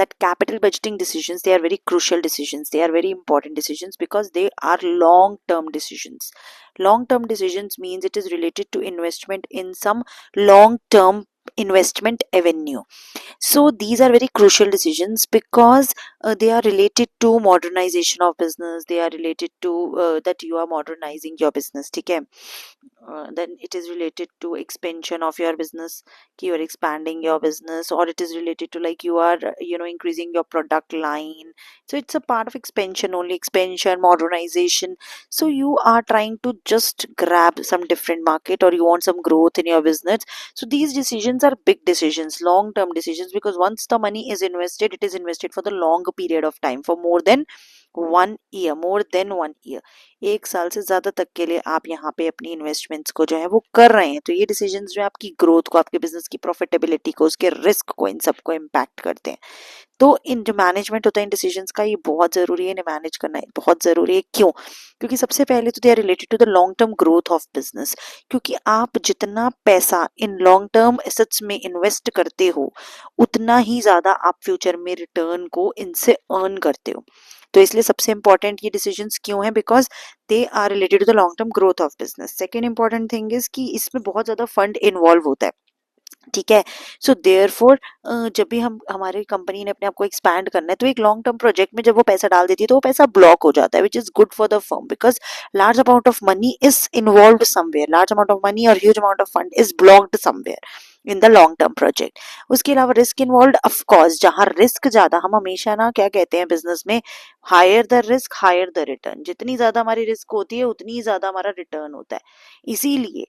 that capital budgeting decisions, they are very crucial decisions, they are very important decisions because they are long term decisions. Long term decisions means it is related to investment in some long term investment avenue. So these are very crucial decisions because they are related to modernization of business, they are related to that you are modernizing your business, ठीक है. Then it is related to expansion of your business, कि you are expanding your business, or it is related to like you are increasing your product line. So it's a part of expansion only, expansion, modernization. So you are trying to just grab some different market, or you want some growth in your business. So these decisions are big decisions, long term decisions, because once the money is invested, it is invested for the long period of time, for more than 1 year, more than 1 year, 1 साल से ज़्यादा तक के लिए आप यहाँ पे अपनी इन्वेस्टमेंट्स को जो है वो कर रहे हैं. तो ये डिसीजंस जो है आपकी ग्रोथ को, आपके बिजनेस की प्रॉफिटेबिलिटी को, उसके रिस्क को, इन सबको इम्पैक्ट करते हैं. तो इन जो मैनेजमेंट होता है इन डिसीजंस का, ये बहुत ज़रूरी है, इन्हें मैनेज करना बहुत ज़रूरी है. क्यों? क्योंकि सबसे पहले तो they are related to the long term growth of business. क्योंकि आप जितना पैसा इन लॉन्ग टर्म एसेट्स में इन्वेस्ट करते हो, उतना ही ज़्यादा आप फ्यूचर में रिटर्न को इनसे अर्न करते हो. तो इसलिए सबसे इंपॉर्टेंट ये डिसीजंस क्यों हैं? Because they are related to the long term growth of business. Second important thing is कि इसमें बहुत ज़्यादा फंड इन्वॉल्व होता है, ठीक है. सो देयरफॉर जब भी हम, हमारी कंपनी ने अपने आप को एक्सपैंड करना है, तो एक लॉन्ग टर्म प्रोजेक्ट में जब वो पैसा डाल देती है तो वो पैसा ब्लॉक हो जाता है, which is good for the firm, because large amount of money is involved somewhere, large amount of money और huge amount of fund is blocked somewhere in the long term project. उसके अलावा risk involve, of course जहां risk ज्यादा, हम हमेशा ना क्या कहते हैं बिजनेस में, higher the risk higher the return. जितनी ज्यादा हमारी रिस्क होती है उतनी ही ज्यादा हमारा रिटर्न होता है. इसीलिए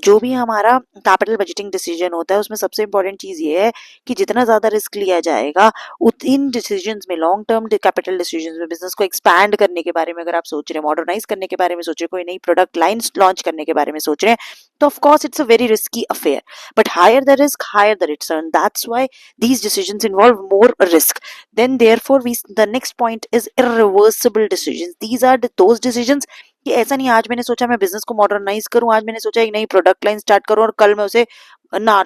जो भी हमारा कैपिटल बजटिंग डिसीजन होता है, उसमें सबसे इंपॉर्टेंट चीज ये है कि जितना ज्यादा रिस्क लिया जाएगा, इन डिसीजंस में, लॉन्ग टर्म कैपिटल डिसीजंस में, बिजनेस को एक्सपैंड करने के बारे में अगर आप सोच रहे हैं, मॉडर्नाइज करने के बारे में सोच रहे हैं, कोई नई प्रोडक्ट लाइन्स लॉन्च करने के बारे में सोच रहे हैं, तो of course it's a very risky affair. But higher the risk higher the return, that's why these decisions involve more risk. Then therefore the next point is irreversible decisions. These are those decisions कि ऐसा नहीं आज मैंने सोचा मैं business को modernise करूं, आज मैंने सोचा एक नई प्रोडक्ट लाइन स्टार्ट करूं और कल मैं उसे ना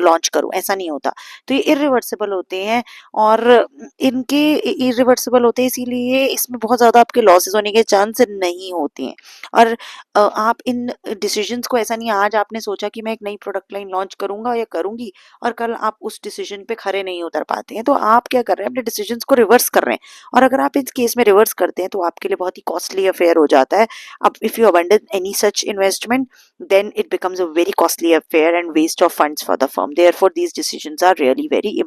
लॉन्च करूं, ऐसा नहीं होता. तो ये इरिवर्सिबल होते हैं, और इनके इरिवर्सिबल होते हैं, इसीलिए इसमें बहुत ज़्यादा आपके लॉसेस होने के चांस नहीं होते हैं. और आप इन डिसीजंस को, ऐसा नहीं आज आपने सोचा कि मैं एक नई प्रोडक्ट लाइन लॉन्च करूंगा या करूंगी और कल आप उस डिसीजन पे खरे नहीं उतर पाते हैं, तो आप क्या कर रहे हैं, अपने डिसीजंस को रिवर्स कर रहे हैं. और अगर आप इस केस में रिवर्स करते हैं तो आपके लिए बहुत ही कॉस्टली अफेयर हो जाता है. अब if you abandon any such investment, then it becomes a very costly affair and waste of funds for the firm. Therefore these decisions are really very important.